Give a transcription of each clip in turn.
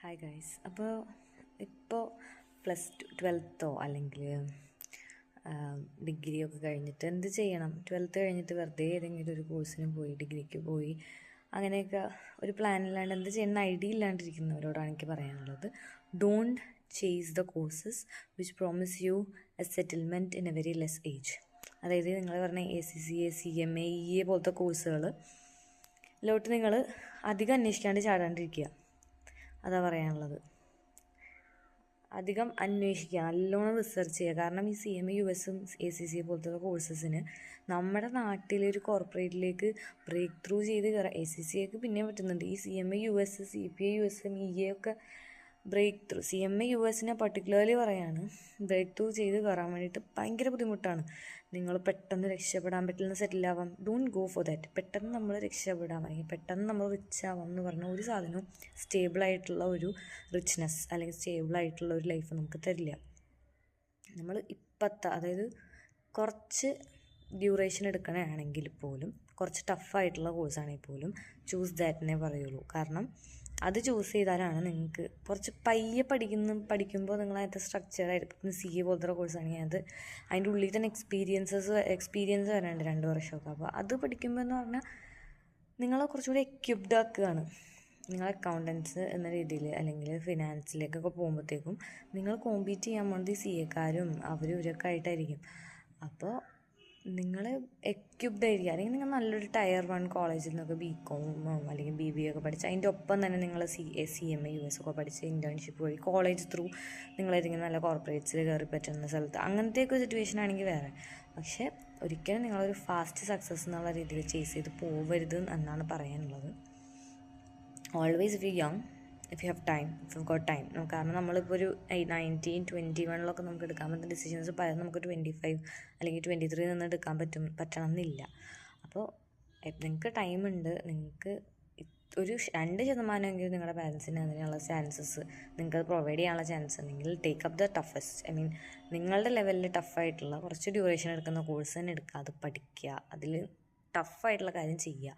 Hi guys. ഇപ്പോൾ +12 അല്ലെങ്കിൽ ഡിഗ്രിയൊക്കെ കഴിഞ്ഞിട്ട് എന്ത് ചെയ്യണം? 12th കഴിഞ്ഞിട്ട് വെറുതെ ഏതെങ്കിലും ഒരു കോഴ്സിന് പോയി ഡിഗ്രിക്ക് പോയി അങ്ങനെയൊക്കെ ഒരു പ്ലാനില്ലാണ്ട് എന്ത് ചെയ്യുന്ന ഐഡിയ ഇല്ലാണ്ടിരിക്കുന്നവരോടാണ് എനിക്ക് പറയാനുള്ളത്. Don't chase the courses which promise U A settlement in A very less age. അതായത് നിങ്ങൾ പറഞ്ഞ ACCA CMA EA പോലത്തെ കോഴ്സുകളിലോട്ട് നിങ്ങൾ അധികം അന്വേഷിക്കാണ്ട് ചാടാണ്ടിരിക്കുക. അതാ പറയാനുള്ളത്. അധികം അന്വേഷിക്കുക, നല്ലോണം റിസർച്ച് ചെയ്യുക. കാരണം ഈ CMA US ACCA പോലത്തെ കോഴ്സസിന് നമ്മുടെ നാട്ടിലൊരു കോർപ്പറേറ്റിലേക്ക് ബ്രേക്ക് ത്രൂ ചെയ്ത് കയറാം. ACCAക്ക് പിന്നെയും പറ്റുന്നുണ്ട്. ഈ CMA US CPA US EA ഒക്കെ ബ്രേക്ക് ത്രൂ, CMA USനെ പർട്ടിക്കുലർലി പറയാണ്, ബ്രേക്ക് ത്രൂ ചെയ്ത് കയറാൻ വേണ്ടിയിട്ട് ഭയങ്കര ബുദ്ധിമുട്ടാണ്. നിങ്ങൾ പെട്ടെന്ന് രക്ഷപ്പെടാൻ പറ്റുന്ന സെറ്റിലാവാം. Don't go for that. പെട്ടെന്ന് നമ്മൾ രക്ഷപ്പെടാൻ അല്ലെങ്കിൽ പെട്ടെന്ന് നമ്മൾ റിച്ച് ആവാം എന്ന് പറഞ്ഞ ഒരു സാധനവും സ്റ്റേബിളായിട്ടുള്ള ഒരു റിച്ച്നെസ് അല്ലെങ്കിൽ സ്റ്റേബിളായിട്ടുള്ള ഒരു ലൈഫ് നമുക്ക് തരില്ല. നമ്മൾ അതായത് കുറച്ച് ഡ്യൂറേഷൻ എടുക്കണമെങ്കിൽ പോലും, കുറച്ച് ടഫായിട്ടുള്ള കോഴ്സാണെങ്കിൽ പോലും ചൂസ് ദാറ്റിനെ പറയുള്ളൂ. കാരണം അത് ചൂസ് ചെയ്താലാണ് നിങ്ങൾക്ക് കുറച്ച് പയ്യെ പഠിക്കുമ്പോൾ നിങ്ങളതിനകത്ത് സ്ട്രക്ചറായിട്ട് CA പോലത്തെ കോഴ്സാണെങ്കിൽ അതിൻ്റെ ഉള്ളിൽ തന്നെ എക്സ്പീരിയൻസ് വരാനുണ്ട് 2 വർഷമൊക്കെ. അപ്പോൾ അത് പഠിക്കുമ്പോൾ എന്ന് പറഞ്ഞാൽ നിങ്ങളെ കുറച്ചുകൂടി എക്യുപ്ഡ് ആക്കുകയാണ്. നിങ്ങൾ അക്കൗണ്ടൻസ് എന്ന രീതിയിൽ അല്ലെങ്കിൽ ഫിനാൻസിലേക്കൊക്കെ പോകുമ്പോഴത്തേക്കും നിങ്ങൾ കോമ്പീറ്റ് ചെയ്യാൻ പോകുന്നത് CAക്കാരും ഇവരൊക്കെ ആയിട്ടായിരിക്കും. അപ്പോൾ നിങ്ങൾ എക്യുപ്ഡ് ആയിരിക്കുക. അല്ലെങ്കിൽ നിങ്ങൾ നല്ലൊരു Tier 1 കോളേജിൽ നിന്നൊക്കെ BCom അല്ലെങ്കിൽ BBA ഒക്കെ പഠിച്ച് അതിൻ്റെ ഒപ്പം തന്നെ നിങ്ങൾ CMA US ഒക്കെ പഠിച്ച് ഇൻറ്റേൺഷിപ്പ് വഴി കോളേജ് ത്രൂ നിങ്ങളേതെങ്കിലും നല്ല കോർപ്പറേറ്റ്സിൽ കയറി പറ്റുന്ന സ്ഥലത്ത് അങ്ങനത്തെയൊക്കെ സിറ്റുവേഷൻ ആണെങ്കിൽ വേറെ. പക്ഷേ ഒരിക്കലും നിങ്ങളൊരു ഫാസ്റ്റ് സക്സസ് എന്നുള്ള രീതിയിൽ ചേസ് ചെയ്ത് പോവരുത് എന്നാണ് പറയാനുള്ളത്. Always if you young, if you have time, if you got time. കാരണം നമ്മളിപ്പോൾ ഒരു 19, 21 നമുക്ക് എടുക്കാൻ പറ്റുന്ന ഡിസിഷൻസ് പലതും നമുക്ക് 25 അല്ലെങ്കിൽ 23 നിന്ന് എടുക്കാൻ പറ്റണം എന്നില്ല. അപ്പോൾ നിങ്ങൾക്ക് ടൈമുണ്ട്, നിങ്ങൾക്ക് ഒരു 2% നിങ്ങളുടെ പാരൻസിന് അതിനുള്ള ചാൻസസ് നിങ്ങൾക്ക് പ്രൊവൈഡ് ചെയ്യാനുള്ള ചാൻസ് ഉണ്ടെങ്കിൽ ടേക്ക് അപ്പ് ദ ടഫസ്റ്റ്, നിങ്ങളുടെ ലെവലിൽ ടഫായിട്ടുള്ള കുറച്ച് ഡ്യൂറേഷൻ എടുക്കുന്ന കോഴ്സ് തന്നെ എടുക്കുക. അത് പഠിക്കുക, അതിൽ ടഫായിട്ടുള്ള കാര്യം ചെയ്യുക.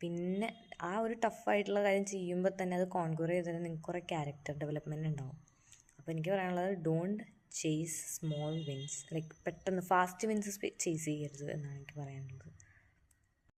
പിന്നെ ആ ഒരു ടഫായിട്ടുള്ള കാര്യം ചെയ്യുമ്പോൾ തന്നെ അത് കോൺക്വർ ചെയ്താൽ നിങ്ങൾക്ക് കുറേ ക്യാരക്ടർ ഡെവലപ്മെൻറ്റ് ഉണ്ടാവും. അപ്പോൾ എനിക്ക് പറയാനുള്ളത് don't chase small wins, like പെട്ടെന്ന് ഫാസ്റ്റ് വിൻസ് ചേസ് ചെയ്യരുത് എന്നാണ് എനിക്ക് പറയാനുള്ളത്.